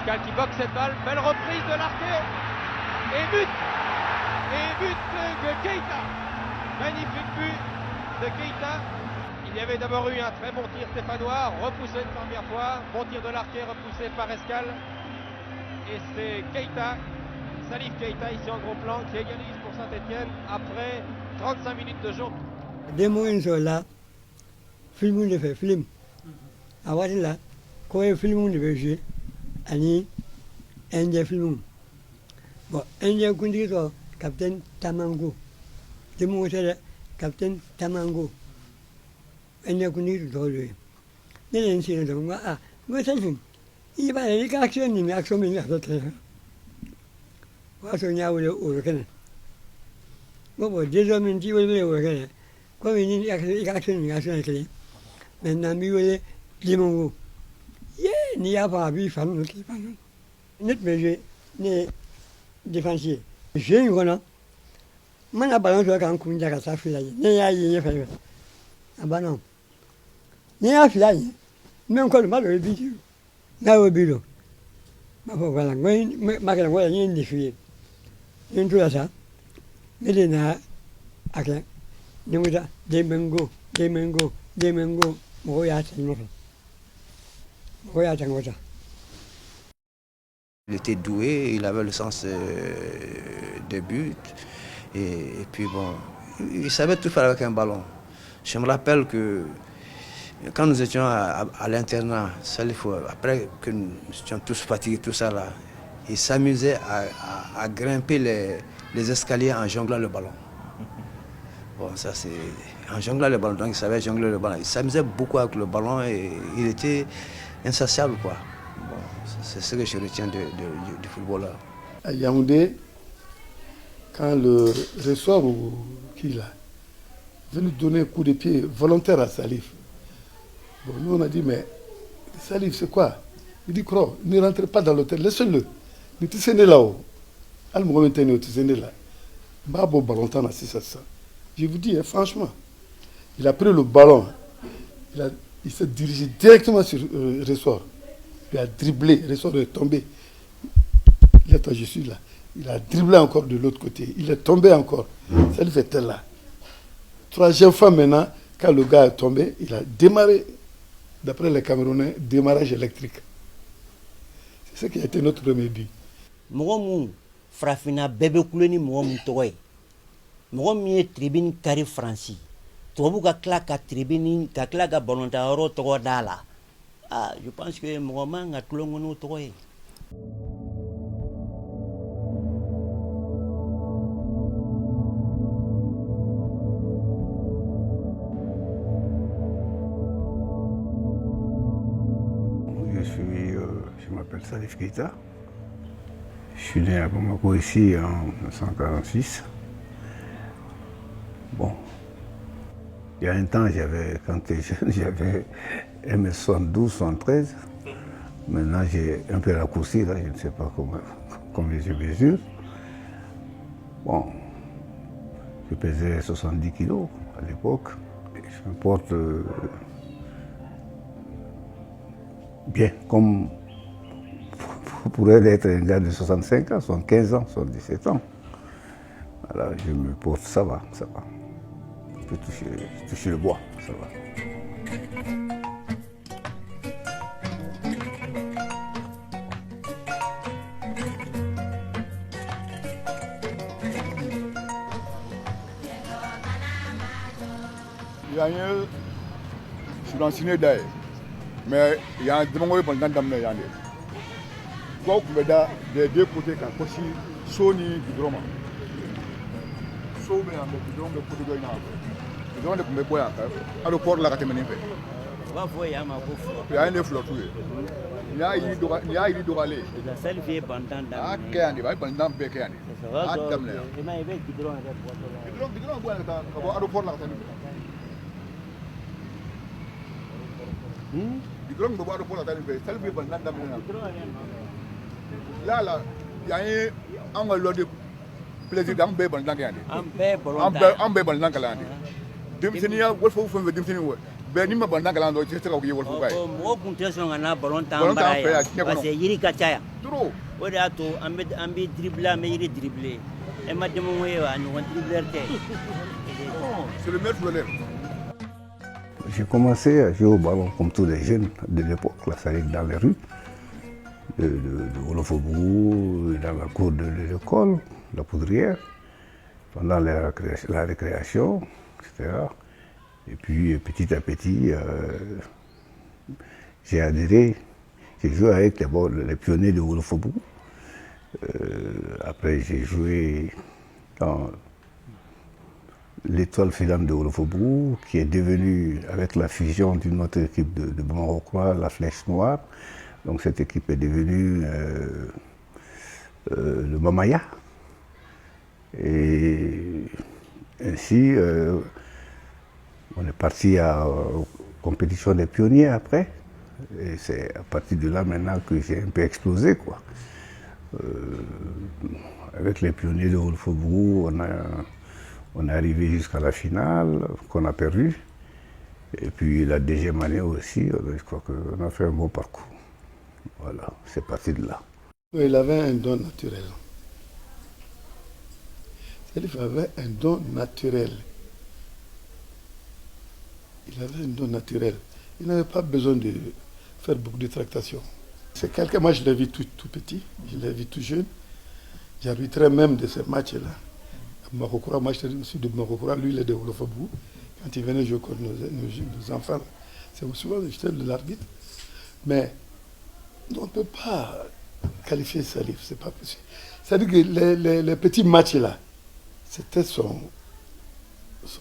Pascal qui boxe cette balle, belle reprise de l'arqué, et but de Keita. Magnifique but de Keita. Il y avait d'abord eu un très bon tir stéphanois, repoussé une première fois, bon tir de l'arqué, repoussé par Escal. Et c'est Keita, Salif Keita ici en gros plan, qui égalise pour Saint-Etienne après 35 minutes de jeu. Des mots sont là, film de fait, film. À voir là, quand il film de fait, ani Indien film. Bon, Indien kundi to Captain Tamango. Des mots c'est Captain Tamango. Indien kundi to lui. N'est rien c'est donc ah, moi ça film. Il va aller action ni action mais après. Wa so nya wo kana. Bon, déjà min ti wo wo kana. Comme il y a action ni action que maintenant mi wo limongo. Il n'y a pas vu fan qui fan. Net mais j'ai né défensif. J'ai une grande. Mana ballon sur quand on dirait ça fait là. Né ya y fait. Ah bah non. Né ya fait là. Mais encore le mal au but. Là au but. Ma voilà, ma que la une défi. Une tout ça. Mais les na ak nous ça des mango. Moya c'est non. Il était doué, il avait le sens de but et puis bon, il savait tout faire avec un ballon. Je me rappelle que quand nous étions à l'internat, après que nous étions tous fatigués, tout ça là, il s'amusait à grimper les escaliers en jonglant le ballon. Bon, ça c'est en jonglant le ballon, donc il savait jongler le ballon. Il s'amusait beaucoup avec le ballon et il était insatiable quoi. Bon, c'est ce que je retiens du football là. À Yaoundé, quand le ressort qui là venu donner un coup de pied volontaire à Salif. Bon, nous on a dit mais Salif c'est quoi? Il dit Cro, ne rentrez pas dans l'hôtel, laissez-le. Mais tu sais là-haut. Al-Mohamed tu sais là. Babo ballon à 600. Je vous dis, franchement, il a pris le ballon, il s'est dirigé directement sur Ressort. Il a dribblé, Ressort est tombé. Il a dit, je suis là. Il a dribblé encore de l'autre côté. Il est tombé encore. Ça lui fait tel là. Troisième fois maintenant, quand le gars est tombé, il a démarré, d'après les Camerounais, démarrage électrique. C'est ce qui a été notre premier but. Moi, Frafina bébé couleni moi toy. Moi tribune carré Francis. Toi ka claque tribune ka claque balontaro to dala. Ah, je pense que moi nga tlongo no toy. Je m'appelle Salif Keita. Je suis né à Bamako ici en 1946. Bon, il y a un temps, quand j'étais jeune, j'avais 1m72, 73. Maintenant, j'ai un peu raccourci, là, je ne sais pas combien je mesure. Bon, je pesais 70 kilos à l'époque. Je me porte bien, comme pourrait être un gars de 65 ans, 75 ans, 77 ans. Voilà, je me porte, ça va, ça va. Je peux toucher le bois, ça va. Je suis renseigné d'ailleurs, mais il y a un démon qui est dans le monde. Quoi que des deux côtés, quand aussi Sony du drama. So mais avec du drama de côté de l'autre. Du drama de me boire. Alors pour la catégorie. Va voir ma bouffe. Il y a une flotte. Il y a il doit aller. La seule vie bandan. Ah, qu'est-ce va bandan bekani. Ah, damne. Et mais avec du drama de du drama boire là. Alors pour la catégorie. Du drama de boire pour la catégorie. Seule vie bandan damne. Là, il y a un lot de plaisir d'un bébé dans la un bébé dans la Dimsinia, what for from the Dimsini? bɛɛ ni ma bɔ n'a kalan dɔn i tɛ se ka k'i wɔlɔfɔ ba ye. mɔgɔ kun tɛ sɔn ka na ballon ta Ballon an t'an bara fɛ yan yan diɲɛ kɔnɔ. parce que yiri ka ca yan trop. o de y'a to an bɛ dribbler an bɛ yiri dribbler e ma dɛmɛ ye wa a ɲɔgɔn dribbleur tɛ. C'est le maître de l'œuvre. J'ai commencé à jouer au ballon comme tous les jeunes de l'époque, là, ça allait dans les rues, de Wolofobougou, dans la cour de l'école, la poudrière, pendant la récréation, etc. Et puis petit à petit, j'ai adhéré, j'ai joué avec les pionniers de Wolofobougou. Après j'ai joué dans l'Étoile filante de Wolofobougou, qui est devenue, avec la fusion d'une autre équipe de Bamako, la Flèche Noire. Donc cette équipe est devenue le Mamaya. Et ainsi, on est parti aux compétitions des pionniers après. Et c'est à partir de là maintenant que j'ai un peu explosé, quoi. Avec les pionniers de Wolofobougou, on est arrivé jusqu'à la finale, qu'on a perdu. Et puis la deuxième année aussi, je crois qu'on a fait un bon parcours. Voilà, c'est parti de là. Il avait un don naturel. Salif avait un don naturel. Il avait un don naturel. Il n'avait pas besoin de faire beaucoup de tractations. C'est quelqu'un, moi je l'ai vu tout petit, je l'ai vu tout jeune. J'arbitrais même de ces matchs-là. Makokura, moi je suis de Makokura, lui il est de Wolofobougou. Quand il venait jouer contre nos enfants, c'est souvent j'étais de l'arbitre. Mais on ne peut pas qualifier Salif, c'est pas possible. C'est-à-dire que les petits matchs-là, c'était son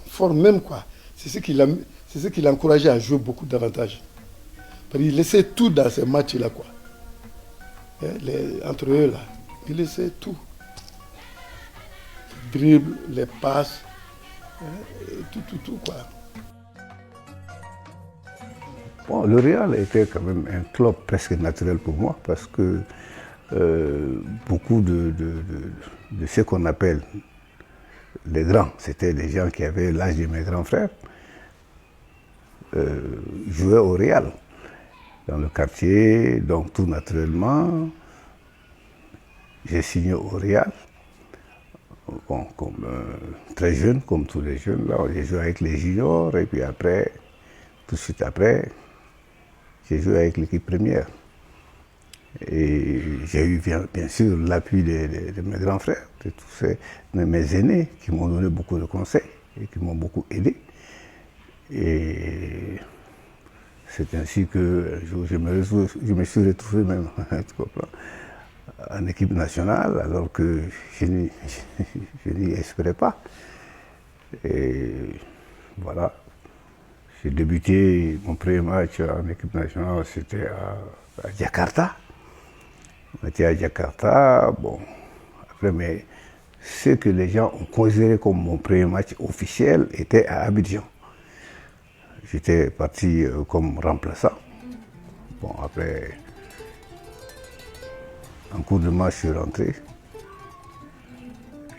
fort même, quoi. C'est ce qui l'encourageait à jouer beaucoup davantage. Parce qu'il laissait tout dans ces matchs-là, quoi. Entre eux, là, il laissait tout. Dribble, les passes, tout, quoi. Bon, le Real était quand même un club presque naturel pour moi parce que beaucoup de ce qu'on appelle les grands, c'était des gens qui avaient l'âge de mes grands frères, jouaient au Real dans le quartier, donc tout naturellement, j'ai signé au Real. Bon, comme très jeune, comme tous les jeunes, là, j'ai joué avec les juniors et puis après, tout de suite après, j'ai joué avec l'équipe première. Et j'ai eu bien sûr l'appui de mes grands frères, de tous mes aînés qui m'ont donné beaucoup de conseils et qui m'ont beaucoup aidé. Et c'est ainsi que je me suis retrouvé même, tu comprends, en équipe nationale, alors que je n'y espérais pas. Et voilà, j'ai débuté mon premier match en équipe nationale, c'était à Jakarta. On était à Jakarta, bon, après, mais ce que les gens ont considéré comme mon premier match officiel était à Abidjan. J'étais parti comme remplaçant. Bon, après, en cours de match, je suis rentré.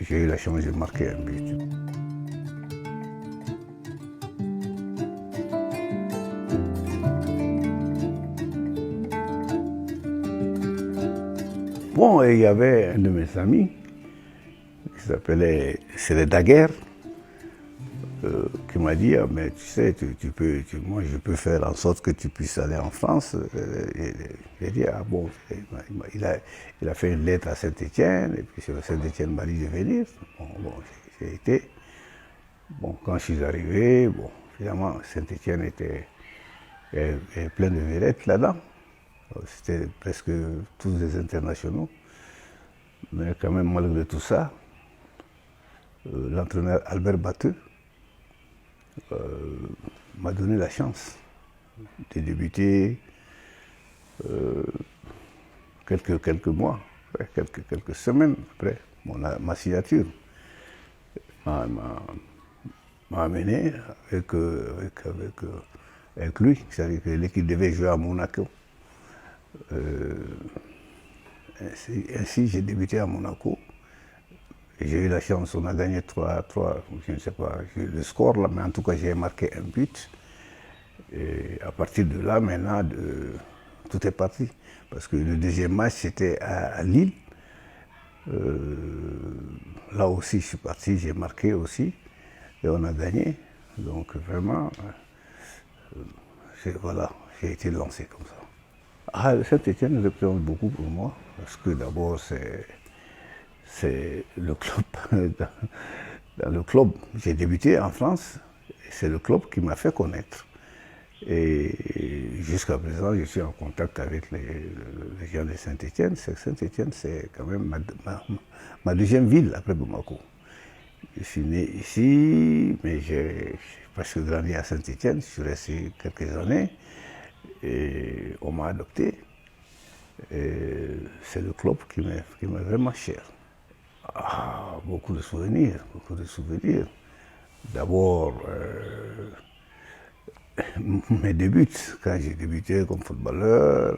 J'ai eu la chance de marquer un but. Bon, et il y avait un de mes amis qui s'appelait Daguerre, qui m'a dit, ah, mais tu sais, moi je peux faire en sorte que tu puisses aller en France. J'ai dit, ah bon, il a fait une lettre à Saint-Étienne, et puis Saint-Étienne m'a dit de venir. Bon, j'ai été. Bon, quand je suis arrivé, bon, finalement, Saint-Étienne était plein de védettes là-dedans. C'était presque tous des internationaux. Mais quand même, malgré tout ça, l'entraîneur Albert Batteux m'a donné la chance de débuter quelques mois, quelques semaines après ma signature. M'a amené avec lui, c'est-à-dire que l'équipe devait jouer à Monaco. Ainsi j'ai débuté à Monaco. J'ai eu la chance, on a gagné 3, je ne sais pas le score là, mais en tout cas j'ai marqué un but. Et à partir de là, maintenant, tout est parti. Parce que le deuxième match, c'était à Lille. Là aussi, je suis parti, j'ai marqué aussi. Et on a gagné. Donc vraiment, voilà, j'ai été lancé comme ça. Ah, Saint-Étienne représente beaucoup pour moi. Parce que d'abord, c'est le club. Dans le club, j'ai débuté en France. C'est le club qui m'a fait connaître. Et jusqu'à présent, je suis en contact avec les gens de Saint-Étienne. Saint-Étienne, c'est quand même ma deuxième ville après Bamako. Je suis né ici, mais j'ai presque grandi à Saint-Étienne. Je suis resté quelques années et on m'a adopté. C'est le club qui m'est vraiment cher. Ah, beaucoup de souvenirs, beaucoup de souvenirs. D'abord, mes débuts, quand j'ai débuté comme footballeur,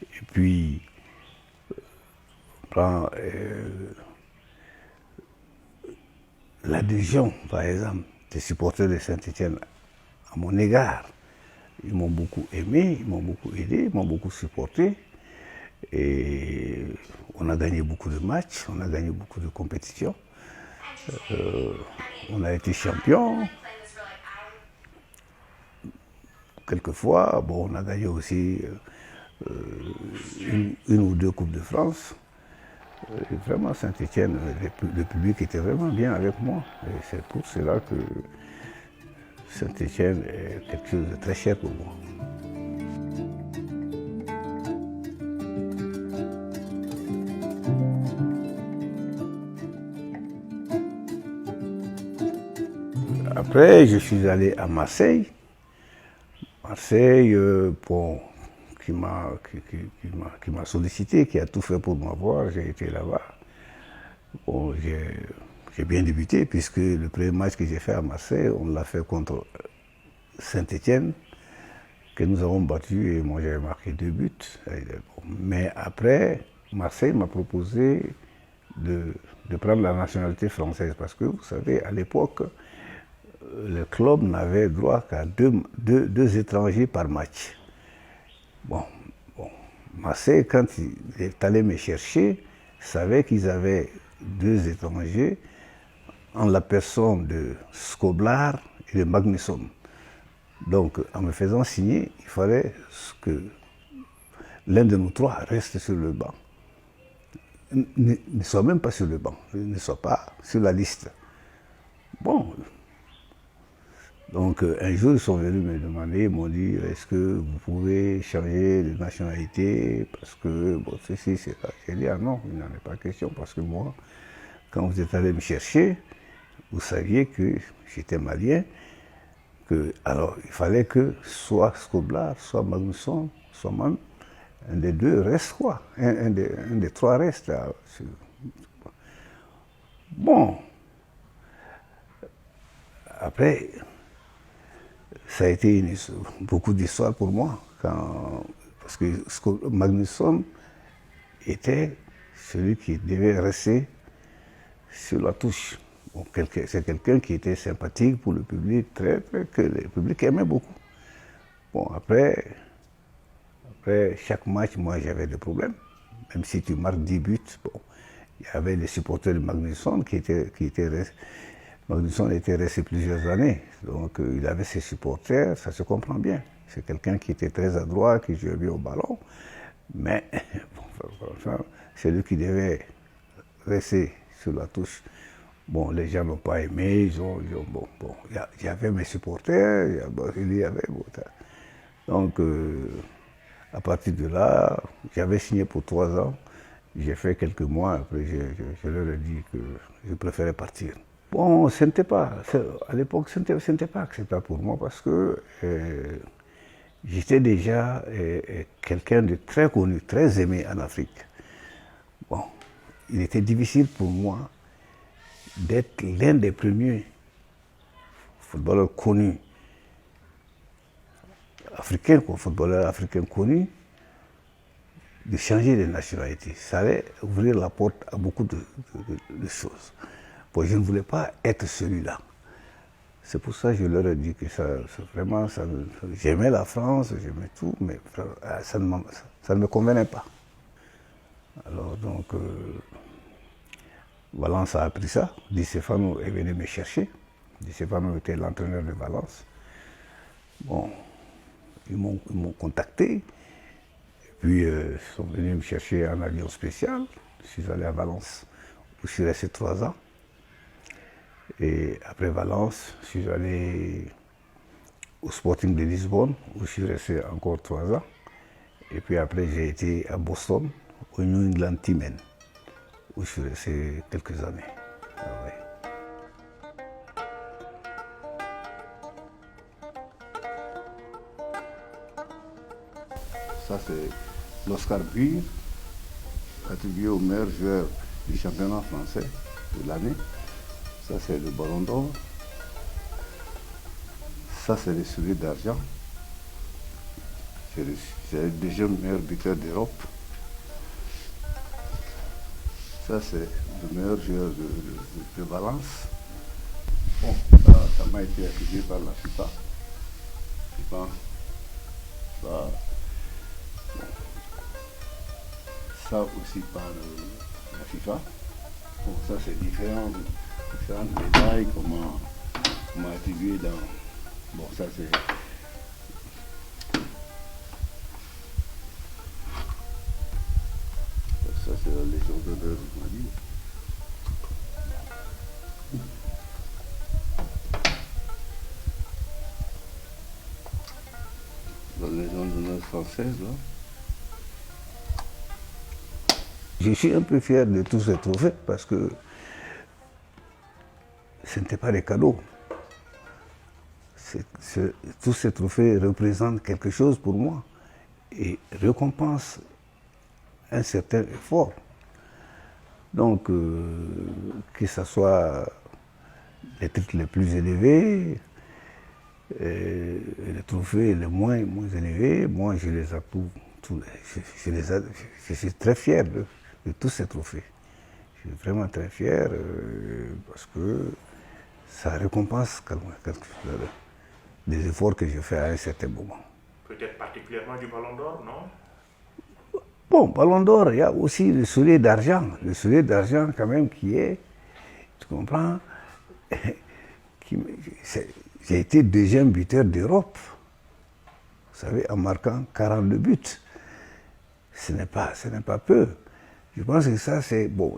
et puis l'adhésion, par exemple, des supporters de Saint-Étienne à mon égard. Ils m'ont beaucoup aimé, ils m'ont beaucoup aidé, ils m'ont beaucoup supporté. Et on a gagné beaucoup de matchs, on a gagné beaucoup de compétitions. On a été champion. Quelquefois, bon, on a gagné aussi une ou deux Coupes de France. Et vraiment, Saint-Étienne, le public était vraiment bien avec moi. Et c'est pour cela que Saint-Étienne est quelque chose de très cher pour moi. Après, je suis allé à Marseille. Marseille, bon, qui m'a sollicité, qui a tout fait pour m'avoir. J'ai été là-bas. Bon, j'ai bien débuté, puisque le premier match que j'ai fait à Marseille, on l'a fait contre Saint-Étienne, que nous avons battu, et moi j'avais marqué 2 buts. Mais après, Marseille m'a proposé de prendre la nationalité française, parce que vous savez, à l'époque, le club n'avait droit qu'à deux étrangers par match. Bon, Marseille, quand il est allé me chercher, savait qu'ils avaient 2 étrangers en la personne de Skoblar et de Magnusson. Donc, en me faisant signer, il fallait que l'un de nous 3 reste sur le banc. Ne soit même pas sur le banc, ne soit pas sur la liste. Bon. Donc un jour, ils sont venus me demander, ils m'ont dit, est-ce que vous pouvez changer de nationalité parce que, bon, ceci, c'est ça. J'ai dit, ah non, il n'en est pas question, parce que moi, quand vous êtes allé me chercher, vous saviez que j'étais malien, alors il fallait que soit Skoblar, soit Magnusson, soit même un des 2 reste quoi, un des 3 reste. Bon, après, ça a été beaucoup d'histoire pour moi, parce que Magnusson était celui qui devait rester sur la touche. Bon, c'est quelqu'un qui était sympathique pour le public, que le public aimait beaucoup. Bon, après chaque match, moi j'avais des problèmes. Même si tu marques 10 buts, bon, il y avait des supporters de Magnusson qui étaient restés. Magnusson était resté plusieurs années, donc il avait ses supporters, ça se comprend bien. C'est quelqu'un qui était très adroit, qui jouait bien au ballon, mais bon, c'est lui qui devait rester sur la touche. Bon, les gens n'ont pas aimé, il y avait mes supporters, il y avait... Donc, à partir de là, j'avais signé pour 3 ans, j'ai fait quelques mois, après je leur ai dit que je préférais partir. Bon, à l'époque, ce n'était pas acceptable pour moi parce que j'étais déjà quelqu'un de très connu, très aimé en Afrique. Bon, il était difficile pour moi d'être l'un des premiers footballeurs connus, footballeurs africains connus, de changer de nationalité. Ça allait ouvrir la porte à beaucoup de choses. Bon, je ne voulais pas être celui-là. C'est pour ça que je leur ai dit que vraiment, j'aimais la France, j'aimais tout, mais ça ne me convenait pas. Alors donc, Valence a appris ça. Di Stefano est venu me chercher. Di Stefano était l'entraîneur de Valence. Bon, ils m'ont contacté. Et puis, ils sont venus me chercher en avion spécial. Je suis allé à Valence, où je suis resté 3 ans. Et après Valence, je suis allé au Sporting de Lisbonne, où je suis resté encore 3 ans. Et puis après, j'ai été à Boston, au New England Teamen, où je suis resté quelques années. Ah ouais. Ça, c'est l'Oscar Buire, attribué au meilleur joueur du championnat français de l'année. Ça, c'est le Ballon d'Or. Ça, c'est le soulier d'argent. C'est le deuxième meilleur buteur d'Europe. Ça, c'est le meilleur joueur de Valence. Bon, ça m'a été attribué par la FIFA. Je pense. Ça, bon. Ça aussi par la FIFA. Bon, ça, c'est différentes médailles qu'on m'a attribué dans. Bon, ça, c'est. Ça, c'est la Légion d'honneur du Mali. La Légion d'honneur française, là. Je suis un peu fier de tous ces trophées parce que ce n'était pas des cadeaux. Tous ces trophées représentent quelque chose pour moi et récompensent un certain effort. Donc, que ce soit les titres les plus élevés, les trophées les moins élevés, moi je les approuve. Je suis très fier de tous ces trophées. Je suis vraiment très fier parce que ça récompense des efforts que je fais à un certain moment. Peut-être particulièrement du Ballon d'Or, non? Bon, Ballon d'Or, il y a aussi le soulier d'argent. Le soulier d'argent quand même qui est, tu comprends, j'ai été deuxième buteur d'Europe. Vous savez, en marquant 42 buts. Ce n'est pas peu. Je pense que ça, c'est... Bon,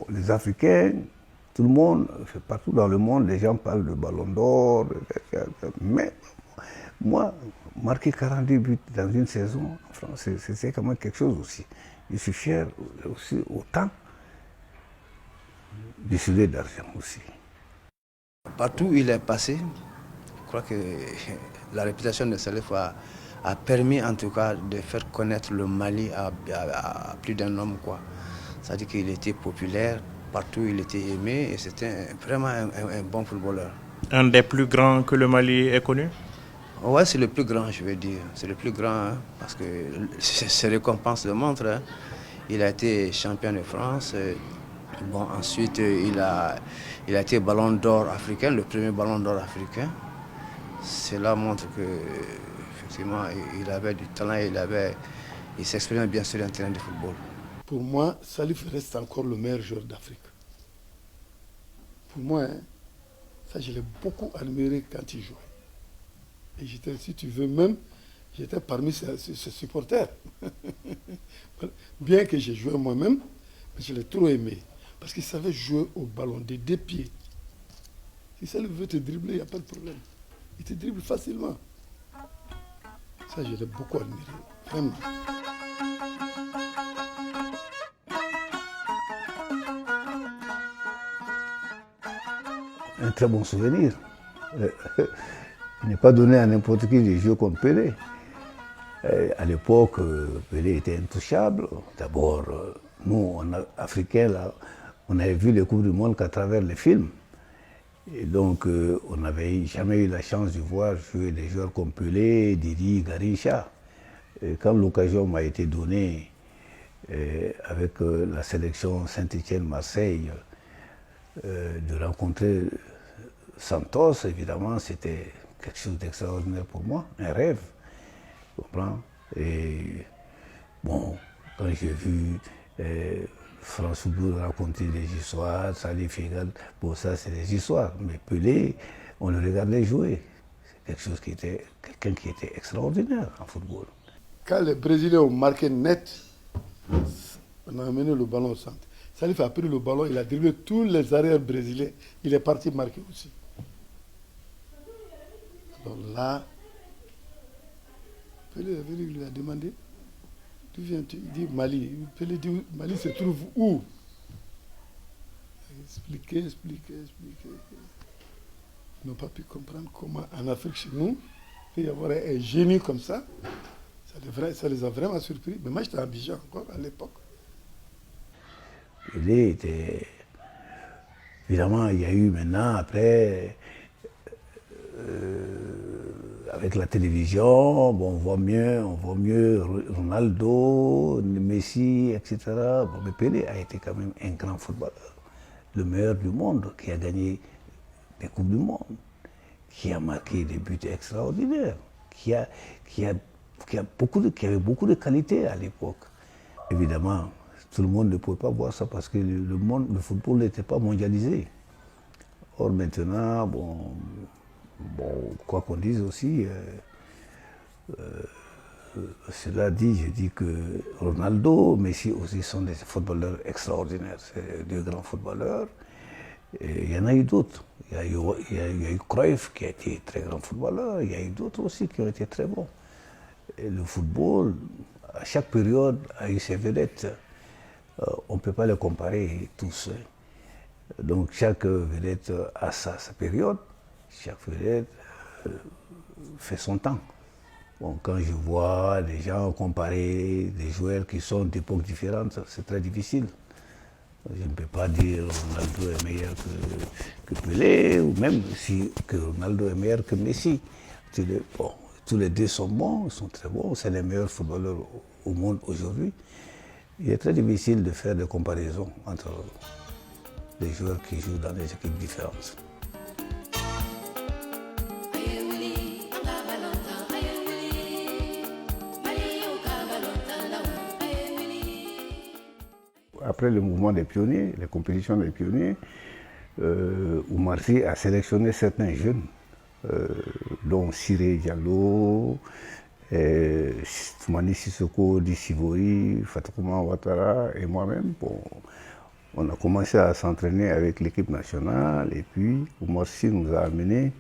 les Africains, tout le monde, partout dans le monde, les gens parlent de Ballon d'Or, mais moi, marquer 42 buts dans une saison en France, c'est quand même quelque chose aussi. Je suis fier aussi autant du soulier d'argent aussi. Partout où il est passé, je crois que la réputation de Salif a permis en tout cas de faire connaître le Mali à plus d'un homme, quoi. C'est-à-dire qu'il était populaire, partout il était aimé et c'était vraiment un bon footballeur. Un des plus grands que le Mali ait connu? Ouais, c'est le plus grand, je veux dire. C'est le plus grand, hein, parce que ses récompenses le montrent. Hein. Il a été champion de France. Bon, ensuite, il a été ballon d'or africain, le premier ballon d'or africain. Cela montre que effectivement, il avait du talent, il s'exprimait bien sur un terrain de football. Pour moi, Salif reste encore le meilleur joueur d'Afrique. Pour moi, hein, ça je l'ai beaucoup admiré quand il jouait. Et j'étais, si tu veux même, j'étais parmi ses supporters. Bien que j'ai joué moi-même, mais je l'ai trop aimé. Parce qu'il savait jouer au ballon des 2 pieds. Si Salif veut te dribbler, il n'y a pas de problème. Il te dribble facilement. Ça, je l'ai beaucoup admiré. Vraiment. Un très bon souvenir. Il n'est pas donné à n'importe qui de jouer contre Pelé. À l'époque, Pelé était intouchable. D'abord, nous, Africains, là, on avait vu les Coupes du Monde qu'à travers les films. Et donc, on n'avait jamais eu la chance de voir jouer des joueurs comme Pelé, Didi, Garrincha. Et quand l'occasion m'a été donnée avec la sélection Saint-Étienne-Marseille de rencontrer Santos, évidemment, c'était quelque chose d'extraordinaire pour moi, un rêve. Tu comprends? Et bon, quand j'ai vu France Football raconter des histoires, Salif Figal, bon, ça c'est des histoires. Mais Pelé, on le regardait jouer. C'est quelque chose qui était, quelqu'un qui était extraordinaire en football. Quand les Brésiliens ont marqué net, on a amené le ballon au centre. Salif a pris le ballon, il a dribblé tous les arrières brésiliens, il est parti marquer aussi. Alors là, Pelé est venu, il lui a demandé, d'où viens-tu? Il dit Mali. Pelé dit, Mali se trouve où? Expliquer. Ils n'ont pas pu comprendre comment en Afrique chez nous, il peut y avoir un génie comme ça. Ça les a vraiment surpris. Mais moi j'étais à Abidjan encore à l'époque. Pelé était... Évidemment, il y a eu maintenant, après, avec la télévision, bon, on voit mieux Ronaldo, Messi, etc. Bon, mais Pelé a été quand même un grand footballeur, le meilleur du monde, qui a gagné des Coupes du Monde, qui a marqué des buts extraordinaires, qui avait beaucoup de qualités à l'époque. Évidemment, tout le monde ne pouvait pas voir ça parce que le football n'était pas mondialisé. Or maintenant, bon, quoi qu'on dise aussi, cela dit, je dis que Ronaldo, Messi aussi sont des footballeurs extraordinaires, c'est deux grands footballeurs. Et il y en a eu d'autres. Il y a eu Cruyff qui a été très grand footballeur, il y a eu d'autres aussi qui ont été très bons. Et le football, à chaque période, a eu ses vedettes. On ne peut pas les comparer tous. Donc chaque vedette a sa période, chaque vedette fait son temps. Bon, quand je vois des gens comparer des joueurs qui sont d'époques différentes, c'est très difficile. Je ne peux pas dire Ronaldo est meilleur que Pelé, ou même si que Ronaldo est meilleur que Messi. Tous les deux sont bons, ils sont très bons, c'est les meilleurs footballeurs au monde aujourd'hui. Il est très difficile de faire des comparaisons entre les joueurs qui jouent dans des équipes différentes. Après le mouvement des pionniers, les compétitions des pionniers, Oumar Sy a sélectionné certains jeunes, dont Siré Diallo, Toumani Sissoko, Dissivori, Fatouma Ouattara et moi-même. Bon, on a commencé à s'entraîner avec l'équipe nationale et puis Oumar Sy nous a amenés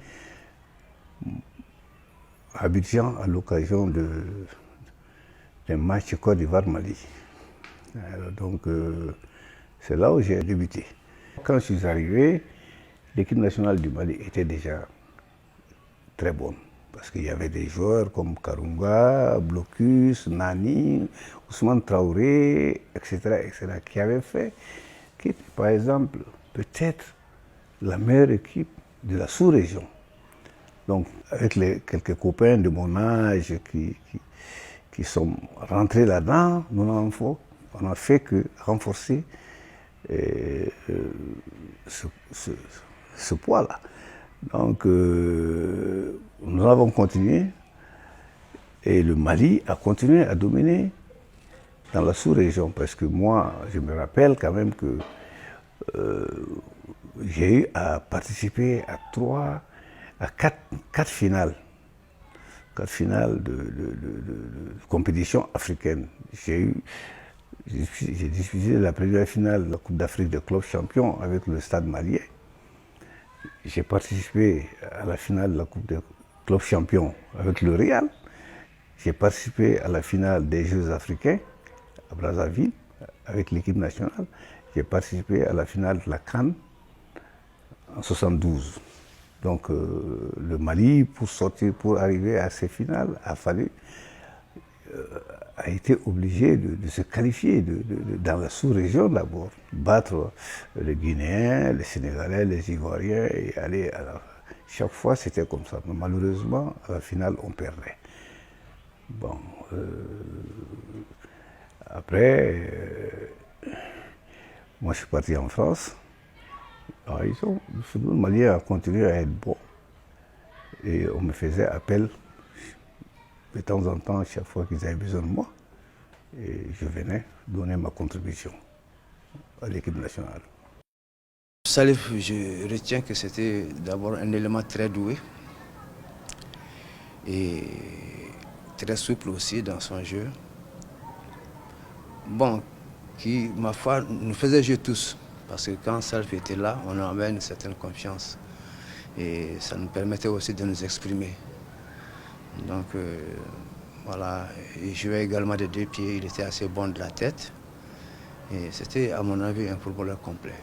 à Abidjan à l'occasion d'un match Côte d'Ivoire-Mali. Donc c'est là où j'ai débuté. Quand je suis arrivé, l'équipe nationale du Mali était déjà très bonne. Parce qu'il y avait des joueurs comme Karunga, Blocus, Nani, Ousmane Traoré, etc., qui avaient fait, qui était par exemple peut-être la meilleure équipe de la sous-région. Donc avec quelques copains de mon âge qui sont rentrés là-dedans, on n'a fait que renforcer ce poids-là. Donc, nous avons continué et le Mali a continué à dominer dans la sous-région parce que moi, je me rappelle quand même que j'ai eu à participer à quatre finales. 4 finales de compétition africaine. J'ai disputé la première finale de la Coupe d'Afrique des clubs champions avec le Stade malien. J'ai participé à la finale de la Coupe des clubs champions avec le Real. J'ai participé à la finale des Jeux africains à Brazzaville avec l'équipe nationale. J'ai participé à la finale de la CAN en 72. Donc le Mali, pour arriver à ces finales, a été obligé de se qualifier dans la sous-région d'abord, battre les Guinéens, les Sénégalais, les Ivoiriens et aller à la... Chaque fois c'était comme ça, mais malheureusement à la finale on perdait. Bon, après, moi je suis parti en France. Alors, le football malien a continué à être bon. Et on me faisait appel de temps en temps, chaque fois qu'ils avaient besoin de moi. Et je venais donner ma contribution à l'équipe nationale. Salif, je retiens que c'était d'abord un élément très doué et très souple aussi dans son jeu. Bon, qui, ma foi, nous faisait jouer tous. Parce que quand Salif était là, on avait une certaine confiance. Et ça nous permettait aussi de nous exprimer. Donc, voilà, il jouait également des deux pieds, il était assez bon de la tête. Et c'était, à mon avis, un footballeur complet.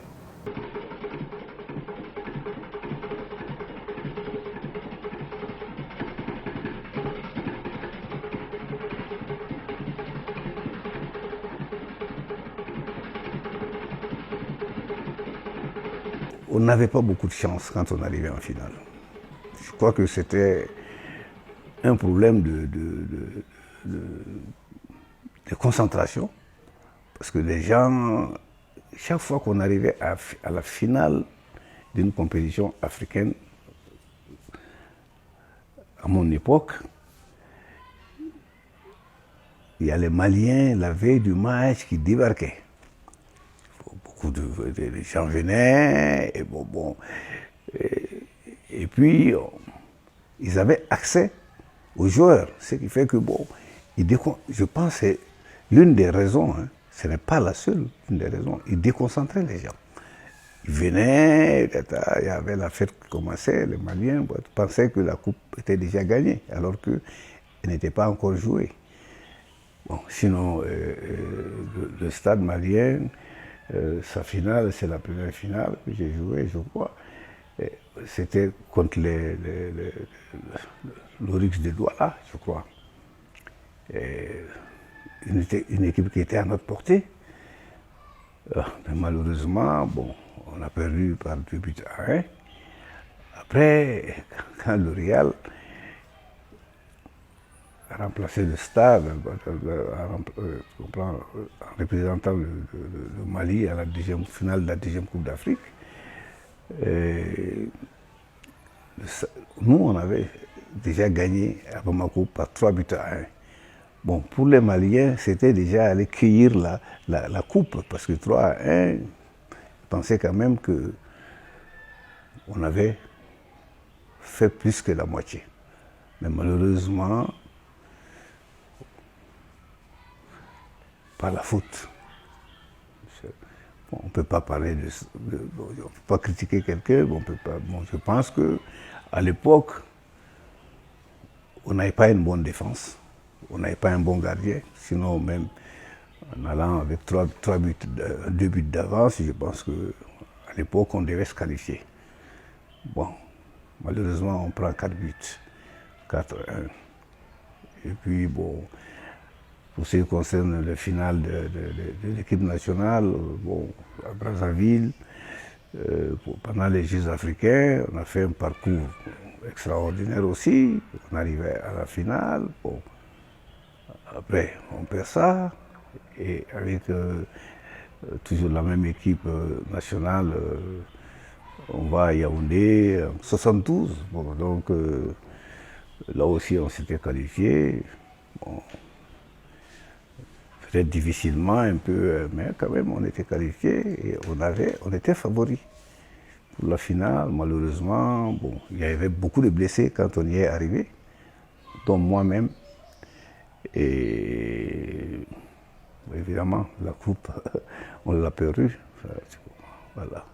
On n'avait pas beaucoup de chance quand on arrivait en finale. Je crois que c'était un problème de concentration. Parce que les gens, chaque fois qu'on arrivait à la finale d'une compétition africaine, à mon époque, il y a les Maliens, la veille du match, qui débarquaient. Beaucoup de gens venaient, et puis ils avaient accès aux joueurs, ce qui fait que, je pense que c'est l'une des raisons, hein, ce n'est pas la seule, une des raisons, ils déconcentraient les gens. Ils venaient, il y avait la fête qui commençait, les Maliens pensaient que la coupe était déjà gagnée, alors qu'elle n'était pas encore jouée. Bon, sinon, le stade malien, sa finale, c'est la première finale que j'ai jouée, je crois. C'était contre l'Oryx de Douala, je crois. Une équipe qui était à notre portée. Mais malheureusement, on a perdu par 2-1. Après, quand le Real a remplacé le stade en représentant le Mali à la finale de la deuxième Coupe d'Afrique, nous, on avait déjà gagné à Bamako par 3-1. Bon, pour les Maliens, c'était déjà aller cueillir la coupe, parce que 3-1, ils pensaient quand même qu'on avait fait plus que la moitié. Mais malheureusement, par la faute. On ne peut pas parler on ne peut pas critiquer quelqu'un, je pense qu'à l'époque, on n'avait pas une bonne défense, on n'avait pas un bon gardien, sinon même en allant avec 2 buts d'avance, je pense qu'à l'époque, on devait se qualifier. Bon, malheureusement, on prend 4 buts, 4-1. Et puis, pour ce qui concerne le final de l'équipe nationale, à Brazzaville, pendant les Jeux africains, on a fait un parcours extraordinaire aussi. On arrivait à la finale. Après, on perd ça. Et avec toujours la même équipe nationale, on va à Yaoundé en 72. Donc, là aussi, on s'était qualifié. Peut-être difficilement un peu, mais quand même on était qualifiés et on était favoris pour la finale. Malheureusement, il y avait beaucoup de blessés quand on y est arrivé, dont moi-même. Et évidemment, la coupe, on l'a perdue. Voilà.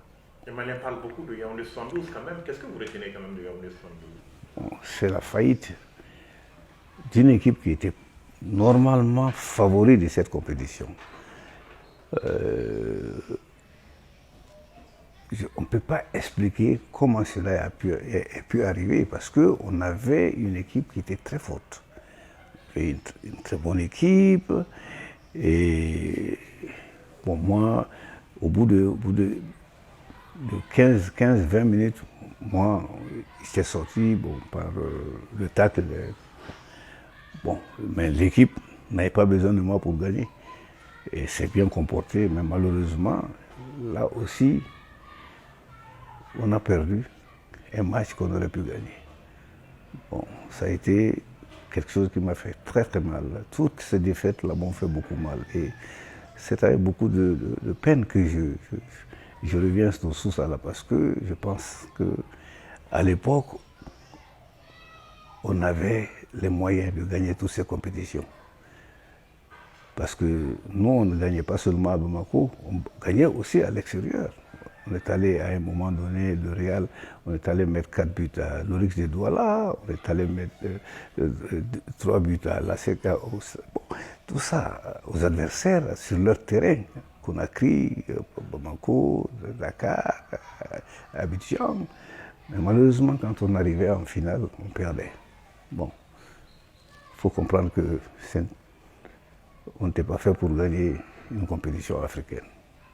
Les Maliens parlent beaucoup de Yaoundé 72 quand même. Qu'est-ce que vous retenez quand même de Yaoundé 72 ? C'est la faillite d'une équipe qui était normalement favori de cette compétition. On ne peut pas expliquer comment cela a pu arriver parce qu'on avait une équipe qui était très forte. Une très bonne équipe. Et moi, au bout de 15-20 minutes, moi, j'étais sorti par le tacle. Mais l'équipe n'avait pas besoin de moi pour gagner. Et c'est bien comporté, mais malheureusement, là aussi, on a perdu un match qu'on aurait pu gagner. Bon, ça a été quelque chose qui m'a fait très très mal. Toutes ces défaites-là m'ont fait beaucoup mal. Et c'est avec beaucoup de peine que je reviens sur tout ça là, parce que je pense qu'à l'époque, on avait les moyens de gagner toutes ces compétitions. Parce que nous, on ne gagnait pas seulement à Bamako, on gagnait aussi à l'extérieur. On est allé à un moment donné, le Real, on est allé mettre 4 buts à l'Orix de Douala, on est allé mettre 3 buts à l'ACK. Bon, tout ça aux adversaires sur leur terrain, Conakry, Bamako, Dakar, Abidjan. Mais malheureusement, quand on arrivait en finale, on perdait. Bon, il faut comprendre que on n'était pas fait pour gagner une compétition africaine.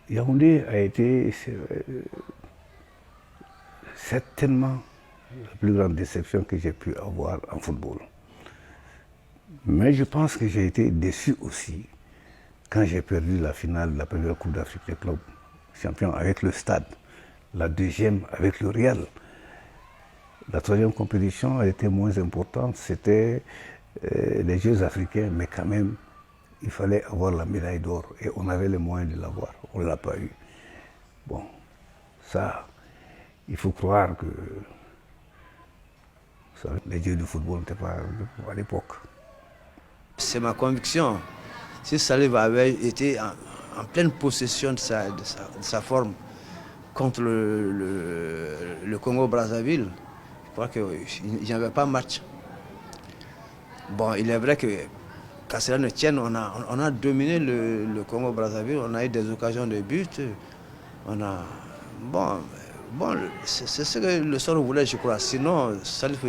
Yaoundé a été certainement la plus grande déception que j'ai pu avoir en football. Mais je pense que j'ai été déçu aussi quand j'ai perdu la finale de la première Coupe d'Afrique des clubs champions avec le Stade, la deuxième avec le Real. La troisième compétition a été moins importante, c'était les Jeux africains, mais quand même, il fallait avoir la médaille d'or et on avait les moyens de l'avoir. On ne l'a pas eu. Bon, ça, il faut croire que ça, les dieux du football n'étaient pas à l'époque. C'est ma conviction. Si Salif avait été en pleine possession de sa forme contre le Congo-Brazzaville, je crois qu'il n'y avait pas match. Bon, il est vrai que qu'à cela ne tienne, on a dominé le Congo-Brazzaville, on a eu des occasions de but. Bon, c'est ce que le sort voulait, je crois. Sinon, Salif,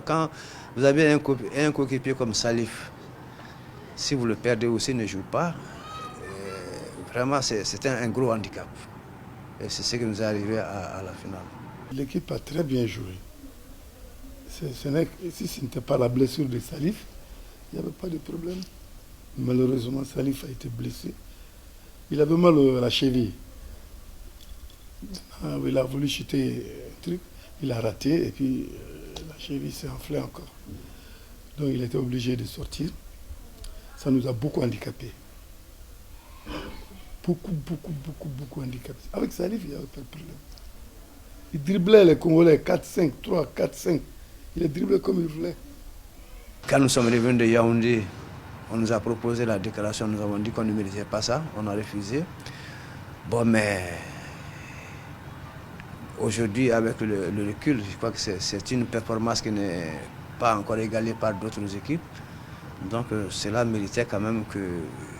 quand vous avez un coéquipier comme Salif, si vous le perdez ou s'il ne joue pas, vraiment c'est un gros handicap. Et c'est ce qui nous est arrivé à la finale. L'équipe a très bien joué. Si ce n'était pas la blessure de Salif, il n'y avait pas de problème. Malheureusement, Salif a été blessé. Il avait mal à la cheville. Il a voulu chuter un truc, il a raté et puis la cheville s'est enflée encore. Donc il était obligé de sortir. Ça nous a beaucoup handicapés. Beaucoup handicapés. Avec Salif, il n'y avait pas de problème. Il driblait les Congolais 4-5, 3, 4-5. Il les driblait comme il voulait. Quand nous sommes revenus de Yaoundé, on nous a proposé la déclaration, nous avons dit qu'on ne méritait pas ça, on a refusé. Bon, mais aujourd'hui, avec le recul, je crois que c'est une performance qui n'est pas encore égalée par d'autres équipes. Donc cela méritait quand même que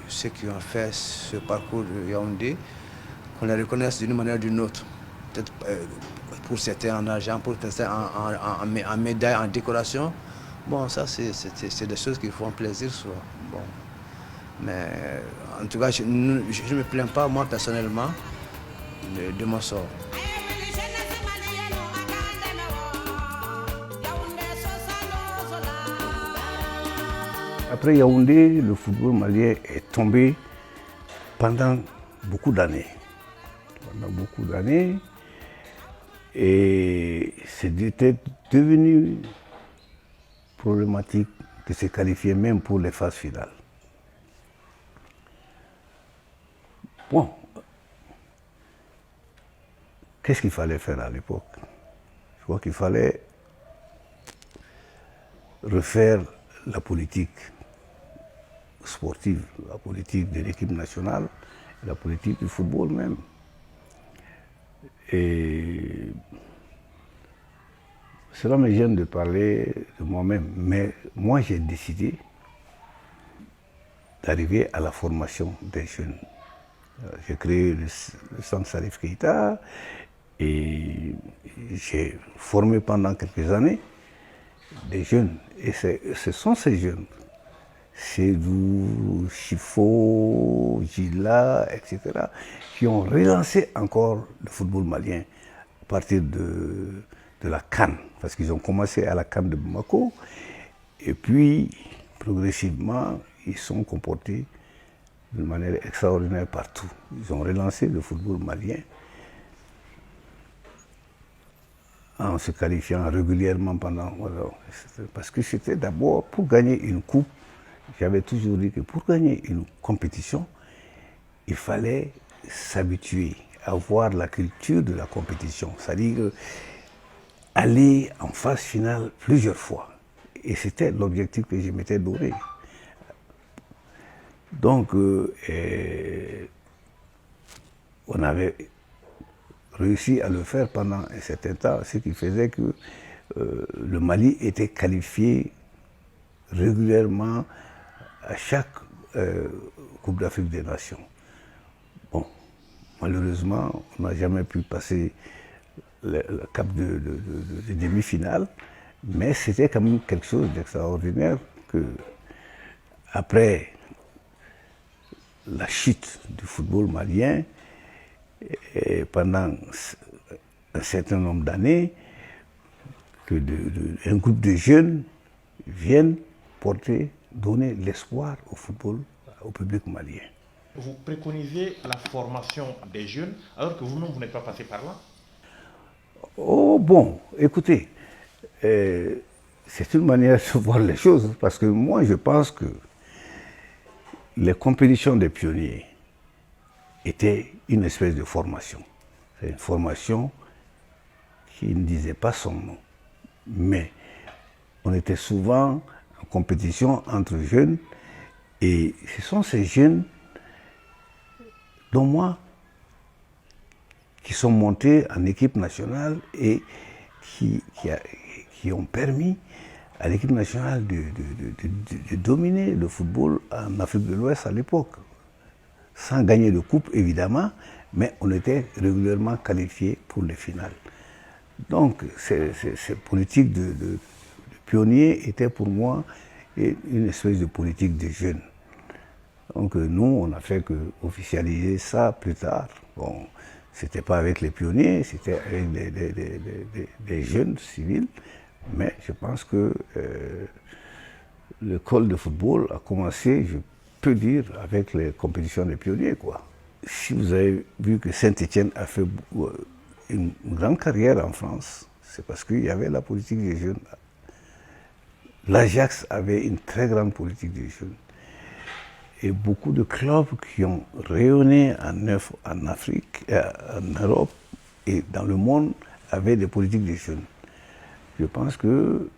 ceux qui ont fait ce parcours de Yaoundé, qu'on les reconnaisse d'une manière ou d'une autre. Peut-être pour certains en argent, pour certains en médaille, en décoration. Bon, ça c'est des choses qui font plaisir. Bon. Mais en tout cas, je ne me plains pas moi personnellement de mon sort. Après Yaoundé, le football malien est tombé pendant beaucoup d'années. Et c'était devenu problématique de se qualifier même pour les phases finales. Bon, qu'est-ce qu'il fallait faire à l'époque? Je crois qu'il fallait refaire la politique sportive, la politique de l'équipe nationale, la politique du football même. Et cela me gêne de parler de moi-même, mais moi j'ai décidé d'arriver à la formation des jeunes. J'ai créé le centre Salif Keita et j'ai formé pendant quelques années des jeunes. Et ce sont ces jeunes, Sédou, Chifo, Gila, etc., qui ont relancé encore le football malien à partir de la CAN, parce qu'ils ont commencé à la CAN de Bamako, et puis progressivement, ils sont comportés d'une manière extraordinaire partout. Ils ont relancé le football malien. en se qualifiant régulièrement pendant... Voilà, parce que c'était d'abord pour gagner une coupe. J'avais toujours dit que pour gagner une compétition, il fallait s'habituer à voir la culture de la compétition. C'est-à-dire aller en phase finale plusieurs fois. Et c'était l'objectif que je m'étais donné. Donc, on avait réussi à le faire pendant un certain temps, ce qui faisait que le Mali était qualifié régulièrement à chaque Coupe d'Afrique des Nations. Bon, malheureusement, on n'a jamais pu passer le cap de demi-finale, mais c'était quand même quelque chose d'extraordinaire que, après la chute du football malien, et pendant un certain nombre d'années, que un groupe de jeunes viennent donner l'espoir au football, au public malien. Vous préconisez la formation des jeunes, alors que vous-même, vous n'êtes pas passé par là? Oh bon, écoutez, c'est une manière de voir les choses, parce que moi je pense que les compétitions des pionniers étaient une espèce de formation. C'est une formation qui ne disait pas son nom, mais on était souvent en compétition entre jeunes, et ce sont ces jeunes dont moi qui sont montés en équipe nationale et qui ont permis à l'équipe nationale de dominer le football en Afrique de l'Ouest à l'époque. Sans gagner de coupe, évidemment, mais on était régulièrement qualifiés pour les finales. Donc, ces politiques de pionniers étaient pour moi une espèce de politique de jeunes. Donc, nous, on n'a fait qu'officialiser ça plus tard. Bon, c'était pas avec les pionniers, c'était avec des jeunes civils, mais je pense que l'école de football a commencé, je peux dire, avec les compétitions des pionniers, quoi. Si vous avez vu que Saint-Étienne a fait une grande carrière en France, c'est parce qu'il y avait la politique des jeunes. L'Ajax avait une très grande politique des jeunes. Et beaucoup de clubs qui ont rayonné en Afrique, en Europe et dans le monde avaient des politiques des jeunes. Je pense que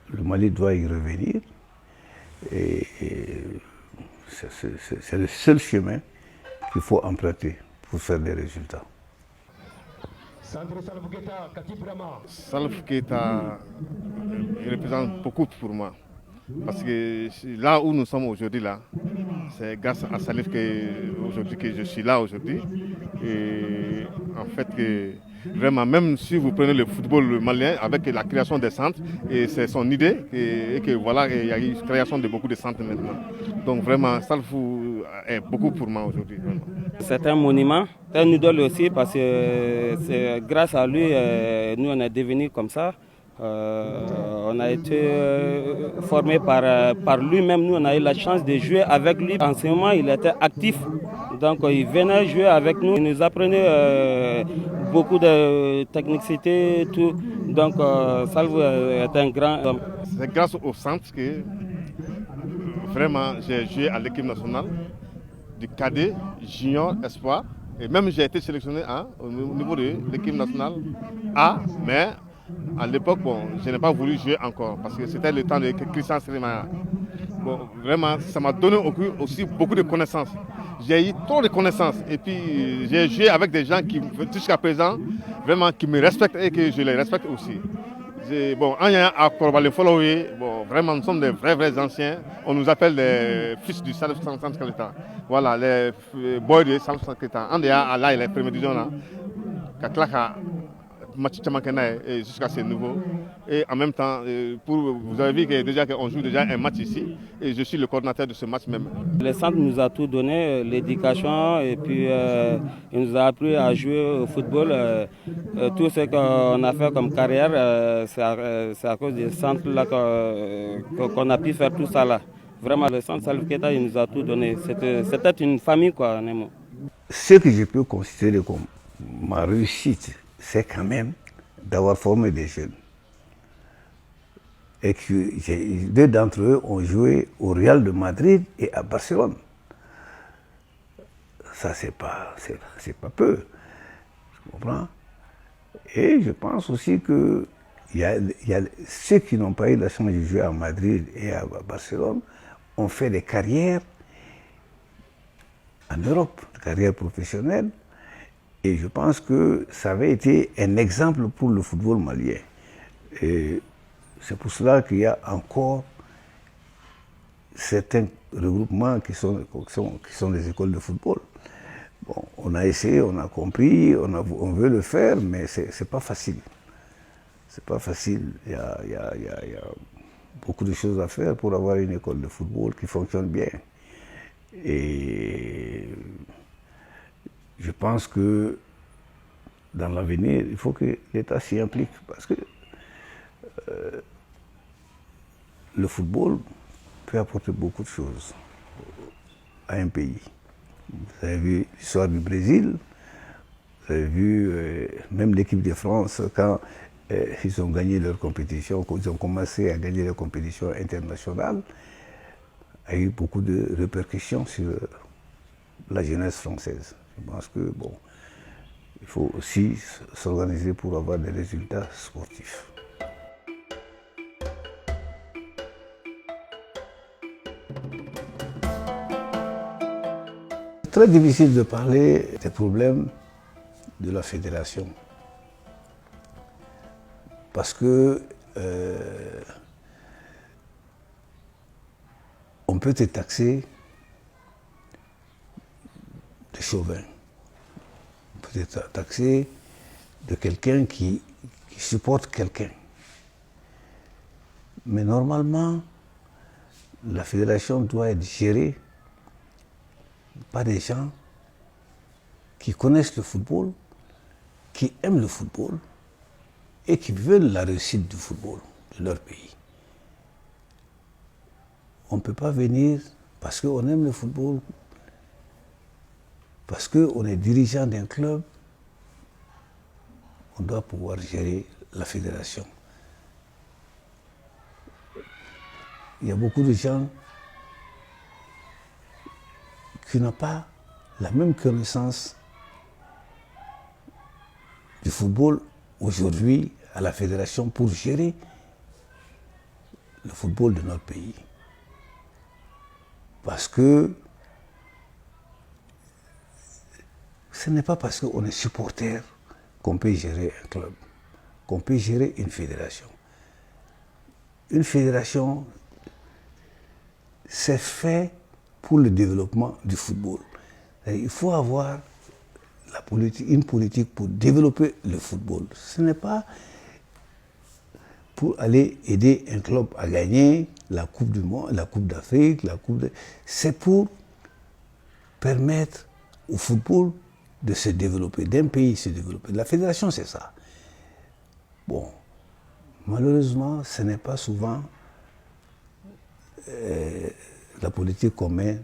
le Mali doit y revenir. Et c'est le seul chemin qu'il faut emprunter pour faire des résultats. Salif Keita représente beaucoup pour moi. Parce que là où nous sommes aujourd'hui, là, c'est grâce à Salif que je suis là aujourd'hui. Et en fait, vraiment, même si vous prenez le football malien avec la création des centres, et c'est son idée, et que voilà, il y a eu une création de beaucoup de centres maintenant. Donc vraiment, Salif est beaucoup pour moi aujourd'hui. C'est un monument, un idole aussi, parce que c'est grâce à lui, nous on est devenus comme ça. On a été formé par lui-même. Nous, on a eu la chance de jouer avec lui. En ce moment, il était actif. Donc, il venait jouer avec nous. Il nous apprenait beaucoup de technicité, tout. Donc, Salif est un grand homme. C'est grâce au centre que vraiment j'ai joué à l'équipe nationale du cadet, junior, espoir. Et même j'ai été sélectionné au niveau de l'équipe nationale A, mais à l'époque, bon, je n'ai pas voulu jouer encore parce que c'était le temps de Christian Srimaya. Bon, vraiment, ça m'a donné aussi beaucoup de connaissances. J'ai eu trop de connaissances et puis j'ai joué avec des gens qui, jusqu'à présent, vraiment, qui me respectent et que je les respecte aussi. Bon, bon, vraiment, nous sommes des vrais anciens. On nous appelle les fils du Salif Keita. Voilà, les boys du Salif Keita. On est là, les premiers divisions là. Jusqu'à ce niveau. Et en même temps, vous avez vu que déjà qu'on joue déjà un match ici et je suis le coordinateur de ce match même. Le centre nous a tout donné, l'éducation, et puis il nous a appris à jouer au football. Tout ce qu'on a fait comme carrière, c'est à cause du centre là qu'on a pu faire tout ça là. Vraiment, le centre Salif Keita, il nous a tout donné. C'était une famille, quoi, Nemo. Ce que je peux considérer comme ma réussite, c'est quand même d'avoir formé des jeunes. Et que deux d'entre eux ont joué au Real de Madrid et à Barcelone. Ça, c'est pas peu. Tu comprends? Et je pense aussi que il y a ceux qui n'ont pas eu la chance de jouer à Madrid et à Barcelone ont fait des carrières en Europe, des carrières professionnelles. Et je pense que ça avait été un exemple pour le football malien. Et c'est pour cela qu'il y a encore certains regroupements qui sont des écoles de football. Bon, on a essayé, on a compris, on veut le faire, mais c'est pas facile. C'est pas facile. Il y a beaucoup de choses à faire pour avoir une école de football qui fonctionne bien. Et je pense que dans l'avenir, il faut que l'État s'y implique parce que le football peut apporter beaucoup de choses à un pays. Vous avez vu l'histoire du Brésil, vous avez vu même l'équipe de France quand ils ont gagné leur compétition, quand ils ont commencé à gagner leur compétition internationale, a eu beaucoup de répercussions sur la jeunesse française. Je pense que bon, il faut aussi s'organiser pour avoir des résultats sportifs. C'est très difficile de parler des problèmes de la fédération. Parce que on peut te taxer de chauvin. On peut te taxer de quelqu'un qui supporte quelqu'un. Mais normalement, la fédération doit être gérée par des gens qui connaissent le football, qui aiment le football et qui veulent la réussite du football de leur pays. On ne peut pas venir parce qu'on aime le football, parce qu'on est dirigeant d'un club, on doit pouvoir gérer la fédération. Il y a beaucoup de gens qui n'ont pas la même connaissance du football aujourd'hui à la fédération pour gérer le football de notre pays. Parce que ce n'est pas parce qu'on est supporter qu'on peut gérer un club, qu'on peut gérer une fédération. Une fédération, c'est fait pour le développement du football. Il faut avoir une politique pour développer le football. Ce n'est pas pour aller aider un club à gagner la Coupe du Monde, la Coupe d'Afrique, c'est pour permettre au football de se développer, d'un pays se développer. La fédération, c'est ça. Bon, malheureusement, ce n'est pas souvent la politique qu'on met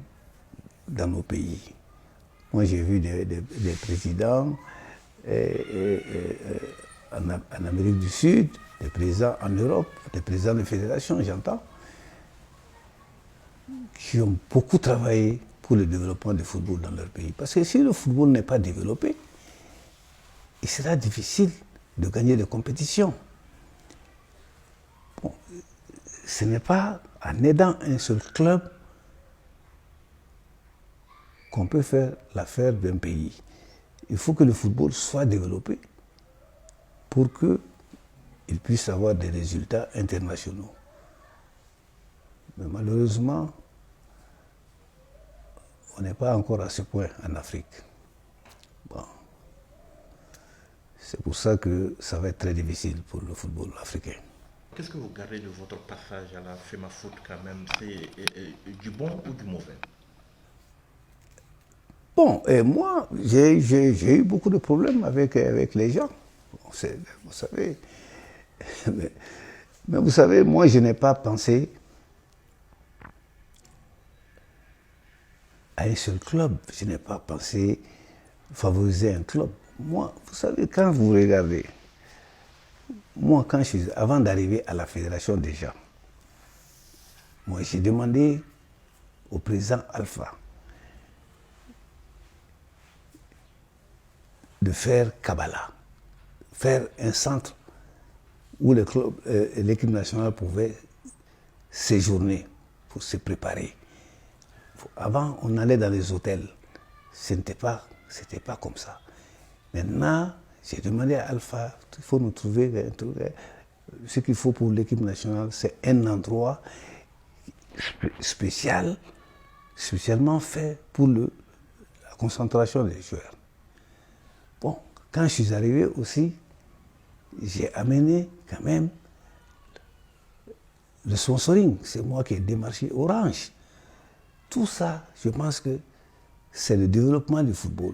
dans nos pays. Moi, j'ai vu des présidents en Amérique du Sud, des présidents en Europe, des présidents de fédération, j'entends, qui ont beaucoup travaillé pour le développement du football dans leur pays. Parce que si le football n'est pas développé, il sera difficile de gagner des compétitions. Bon, ce n'est pas en aidant un seul club qu'on peut faire l'affaire d'un pays. Il faut que le football soit développé pour qu'il puisse avoir des résultats internationaux. Mais malheureusement, on n'est pas encore à ce point en Afrique. Bon. C'est pour ça que ça va être très difficile pour le football africain. Qu'est-ce que vous gardez de votre passage à la FEMAFOOT quand même? C'est du bon ou du mauvais? Bon, et moi, j'ai eu beaucoup de problèmes avec les gens. Bon, vous savez. Mais vous savez, moi, je n'ai pas pensé à un seul club. Je n'ai pas pensé favoriser un club. Moi, vous savez, quand vous regardez moi, avant d'arriver à la fédération déjà, moi j'ai demandé au président Alpha de faire Kabbalah, faire un centre où l'équipe nationale pouvait séjourner pour se préparer. Avant, on allait dans les hôtels. C'était pas comme ça. Maintenant, j'ai demandé à Alpha, il faut nous trouver ce qu'il faut pour l'équipe nationale, c'est un endroit spécialement fait pour la concentration des joueurs. Bon, quand je suis arrivé aussi, j'ai amené quand même le sponsoring. C'est moi qui ai démarché Orange. Tout ça, je pense que c'est le développement du football.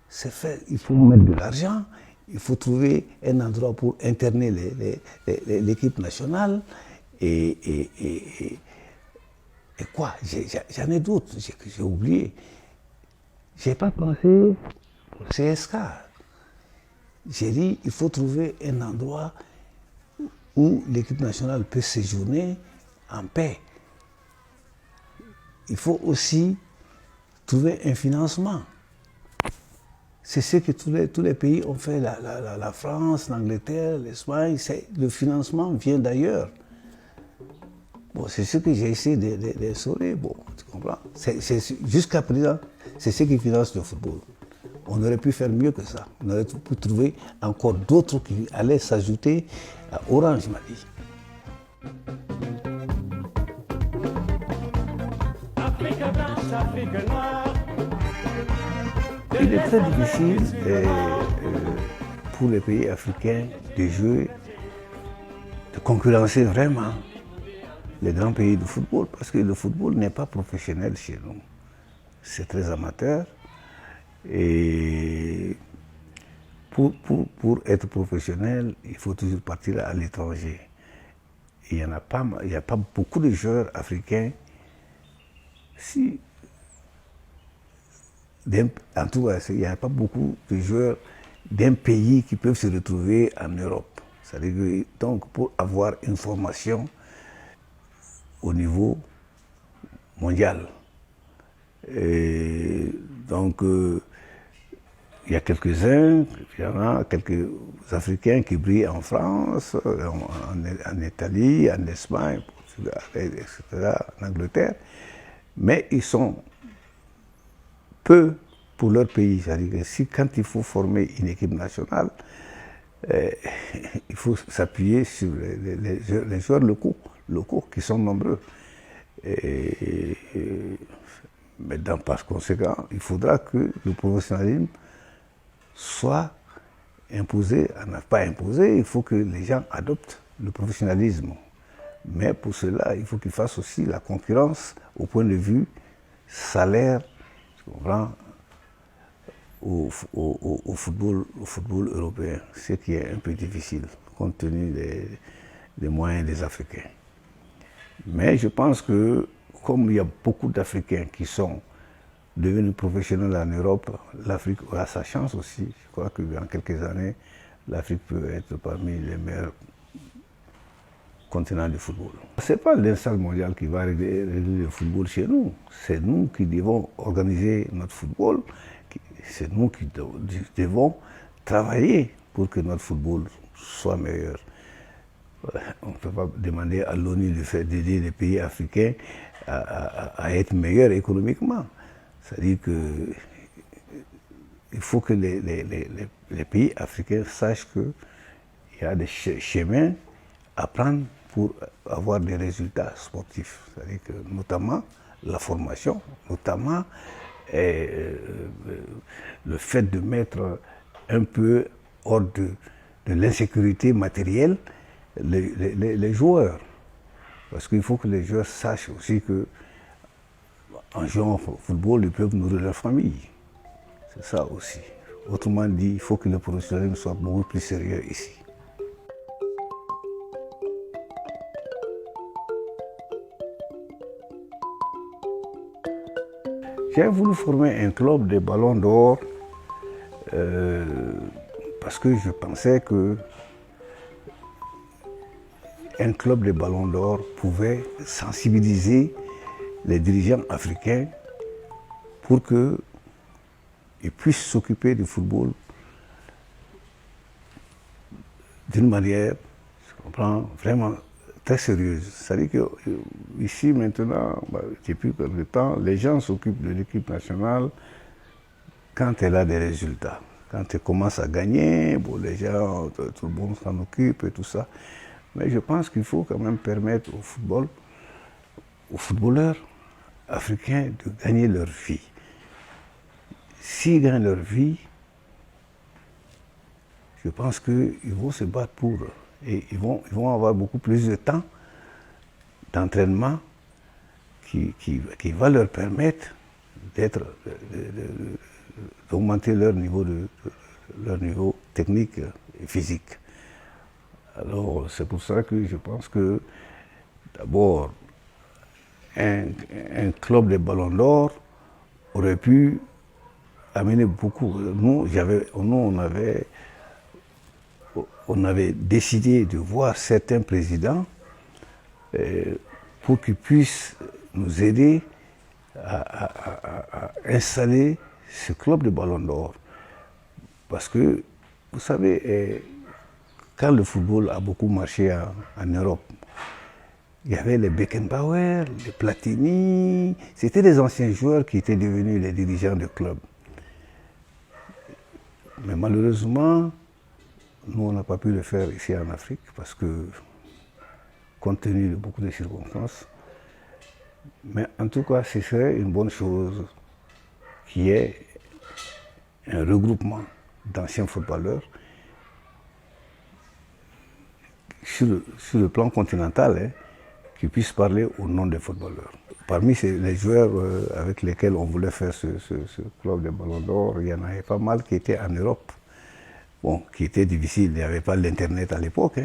C'est fait, il faut mettre de l'argent, il faut trouver un endroit pour interner l'équipe nationale et quoi, j'en ai d'autres, j'ai oublié. Je n'ai pas pensé au CSK. J'ai dit, il faut trouver un endroit où l'équipe nationale peut séjourner en paix. Il faut aussi trouver un financement. C'est ce que tous les pays ont fait, la France, l'Angleterre, l'Espagne. Le financement vient d'ailleurs. Bon, c'est ce que j'ai essayé d'instaurer. Bon, tu comprends? Jusqu'à présent, c'est ce qui finance le football. On aurait pu faire mieux que ça. On aurait pu trouver encore d'autres qui allaient s'ajouter à Orange, m'a dit. Il est très difficile pour les pays africains de jouer, de concurrencer vraiment les grands pays du football, parce que le football n'est pas professionnel chez nous. C'est très amateur. Et pour être professionnel, il faut toujours partir à l'étranger. Il n'y a pas beaucoup de joueurs africains. En tout cas, il n'y a pas beaucoup de joueurs d'un pays qui peuvent se retrouver en Europe. Donc, pour avoir une formation au niveau mondial. Et donc, il y a quelques-uns, quelques Africains qui brillent en France, en Italie, en Espagne, Portugal, etc., en Angleterre, mais ils sont peu pour leur pays. C'est-à-dire que quand il faut former une équipe nationale, il faut s'appuyer sur les joueurs locaux qui sont nombreux. Mais par conséquent, il faudra que le professionnalisme soit imposé, pas imposé, il faut que les gens adoptent le professionnalisme. Mais pour cela, il faut qu'ils fassent aussi la concurrence au point de vue salaire, tu comprends, au football européen, ce qui est un peu difficile, compte tenu des moyens des Africains. Mais je pense que, comme il y a beaucoup d'Africains qui sont devenus professionnels en Europe, l'Afrique aura sa chance aussi. Je crois que dans quelques années, l'Afrique peut être parmi les meilleurs continents du football. Ce n'est pas l'instance mondiale qui va régler le football chez nous. C'est nous qui devons organiser notre football. C'est nous qui devons travailler pour que notre football soit meilleur. On ne peut pas demander à l'ONU d'aider les pays africains à être meilleurs économiquement. C'est-à-dire qu'il faut que les pays africains sachent qu'il y a des chemins à prendre pour avoir des résultats sportifs. C'est-à-dire que notamment la formation, notamment le fait de mettre un peu hors de l'insécurité matérielle les joueurs. Parce qu'il faut que les joueurs sachent aussi que en jouant au football, ils peuvent nourrir leur famille. C'est ça aussi. Autrement dit, il faut que le professionnalisme soit beaucoup plus sérieux ici. J'ai voulu former un club de ballons d'or parce que je pensais que un club de Ballon d'Or pouvait sensibiliser les dirigeants africains pour qu'ils puissent s'occuper du football d'une manière, je comprends, vraiment très sérieuse. C'est-à-dire qu'ici, maintenant, depuis quelque temps, les gens s'occupent de l'équipe nationale quand elle a des résultats. Quand elle commence à gagner, bon, les gens, tout le monde s'en occupe et tout ça. Mais je pense qu'il faut quand même permettre au football, aux footballeurs africains de gagner leur vie. S'ils gagnent leur vie, je pense qu'ils vont se battre pour eux. Et ils vont avoir beaucoup plus de temps d'entraînement qui va leur permettre d'augmenter leur niveau technique et physique. Alors c'est pour ça que je pense que d'abord un club de Ballon d'Or aurait pu amener beaucoup. Nous, on avait décidé de voir certains présidents pour qu'ils puissent nous aider à installer ce club de Ballon d'Or. Parce que, vous savez, quand le football a beaucoup marché en Europe, il y avait les Beckenbauer, les Platini, c'était des anciens joueurs qui étaient devenus les dirigeants de club. Mais malheureusement, nous, on n'a pas pu le faire ici en Afrique parce que, compte tenu de beaucoup de circonstances, mais en tout cas, ce serait une bonne chose qu'il y ait un regroupement d'anciens footballeurs sur le plan continental, qui puissent parler au nom des footballeurs. Parmi les joueurs avec lesquels on voulait faire ce club de Ballon d'Or, il y en avait pas mal qui étaient en Europe. Bon, qui était difficile, il n'y avait pas l'Internet à l'époque,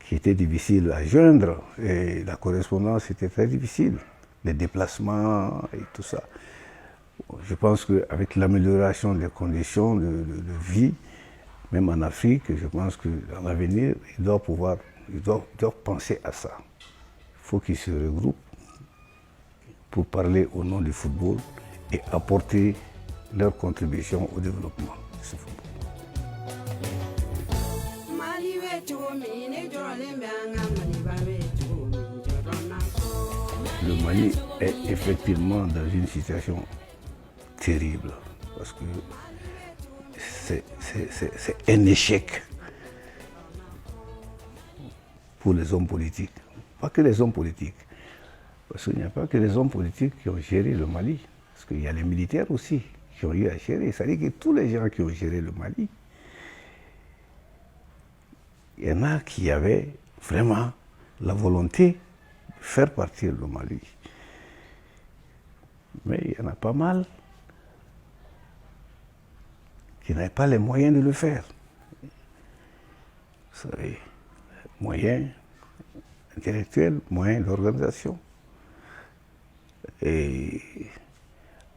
qui était difficile à joindre, et la correspondance était très difficile, les déplacements et tout ça. Bon, je pense qu'avec l'amélioration des conditions de vie, même en Afrique, je pense que dans l'avenir, ils doivent penser à ça. Il faut qu'ils se regroupent pour parler au nom du football et apporter leur contribution au développement de ce football. Le Mali est effectivement dans une situation terrible parce que c'est un échec pour les hommes politiques. Pas que les hommes politiques, parce qu'il n'y a pas que les hommes politiques qui ont géré le Mali, parce qu'il y a les militaires aussi qui ont eu à gérer. C'est-à-dire que tous les gens qui ont géré le Mali, il y en a qui avaient vraiment la volonté de faire partir le Mali. Mais il y en a pas mal qui n'avaient pas les moyens de le faire. Vous savez, moyens intellectuels, moyens d'organisation. Et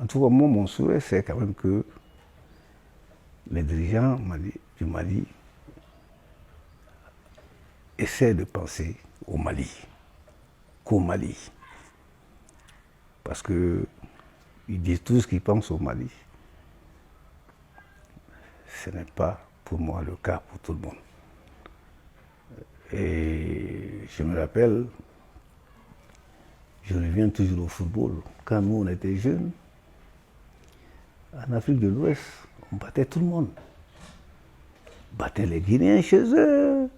en tout cas, moi, mon souhait, c'est quand même que les dirigeants du Mali essaient de penser au Mali, qu'au Mali. Parce qu'ils disent tous qu'ils pensent au Mali. Ce n'est pas pour moi le cas pour tout le monde. Et je me rappelle, je reviens toujours au football, quand nous on était jeunes, en Afrique de l'Ouest, on battait tout le monde. On battait les Guinéens chez eux,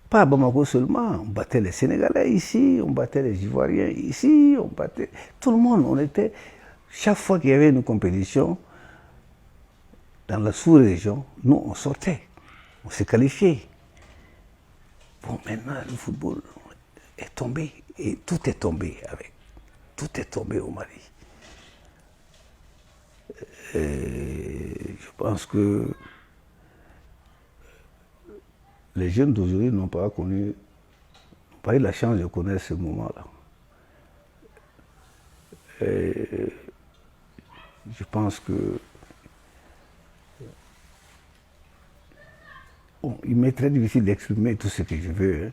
pas à Bamako seulement, on battait les Sénégalais ici, on battait les Ivoiriens ici, on battait tout le monde. On était, chaque fois qu'il y avait une compétition, dans la sous-région, nous on sortait, on s'est qualifiés. Bon, maintenant le football est tombé, et tout est tombé avec. Tout est tombé au Mali. Et je pense que les jeunes d'aujourd'hui n'ont pas eu la chance de connaître ce moment-là. Et je pense que bon, il m'est très difficile d'exprimer tout ce que je veux,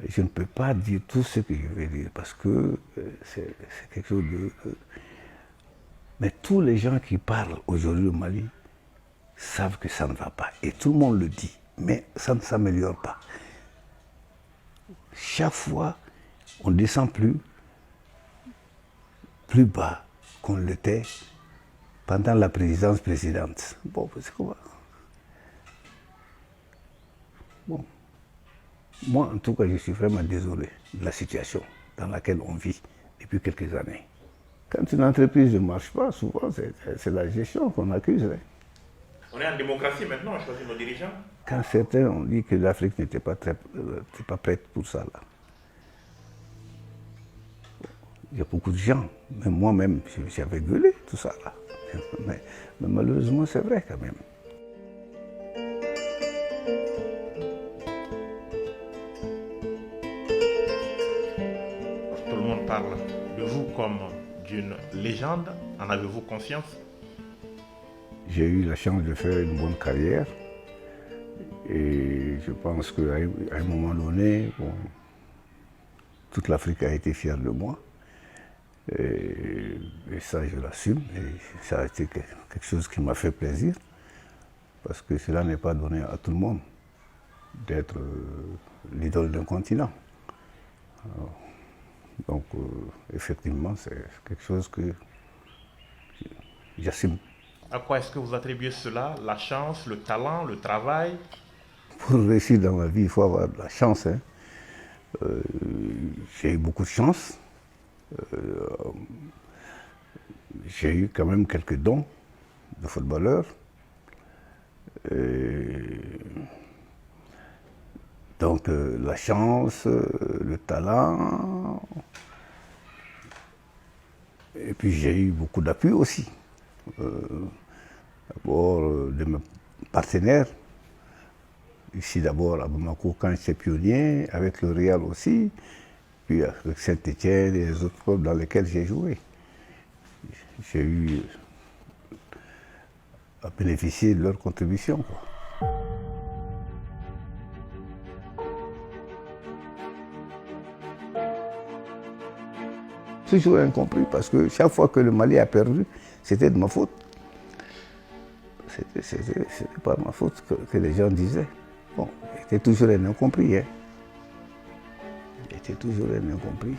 Je ne peux pas dire tout ce que je vais dire parce que c'est quelque chose de... Mais tous les gens qui parlent aujourd'hui au Mali savent que ça ne va pas. Et tout le monde le dit, mais ça ne s'améliore pas. Chaque fois, on descend plus bas qu'on l'était pendant la présidence précédente. Bon, c'est comment? Bon. Moi, en tout cas, je suis vraiment désolé de la situation dans laquelle on vit depuis quelques années. Quand une entreprise ne marche pas, souvent, c'est la gestion qu'on accuse. Hein. On est en démocratie maintenant, on choisit nos dirigeants. Quand certains ont dit que l'Afrique n'était pas prête pour ça, là. Il y a beaucoup de gens, même moi-même, j'avais gueulé tout ça, là. Mais malheureusement, c'est vrai quand même. Tout le monde parle de vous comme d'une légende. En avez-vous conscience? J'ai eu la chance de faire une bonne carrière et je pense qu'à un moment donné, bon, toute l'Afrique a été fière de moi et ça je l'assume et ça a été quelque chose qui m'a fait plaisir parce que cela n'est pas donné à tout le monde d'être l'idole d'un continent. Alors, donc effectivement c'est quelque chose que j'assume. À quoi est-ce que vous attribuez cela? La chance, le talent, le travail? Pour réussir dans la vie, il faut avoir de la chance. Hein. J'ai eu beaucoup de chance. J'ai eu quand même quelques dons de footballeur. Donc la chance, le talent. Et puis j'ai eu beaucoup d'appui aussi. D'abord de mes partenaires. Ici d'abord à Bamako quand j'étais pionnier, avec le Real aussi, puis avec Saint-Étienne et les autres clubs dans lesquels j'ai joué. J'ai eu à bénéficier de leur contribution, quoi. Toujours incompris parce que chaque fois que le Mali a perdu, c'était de ma faute. C'était pas ma faute que les gens disaient. Bon, j'étais toujours un incompris. Hein. J'étais toujours un incompris.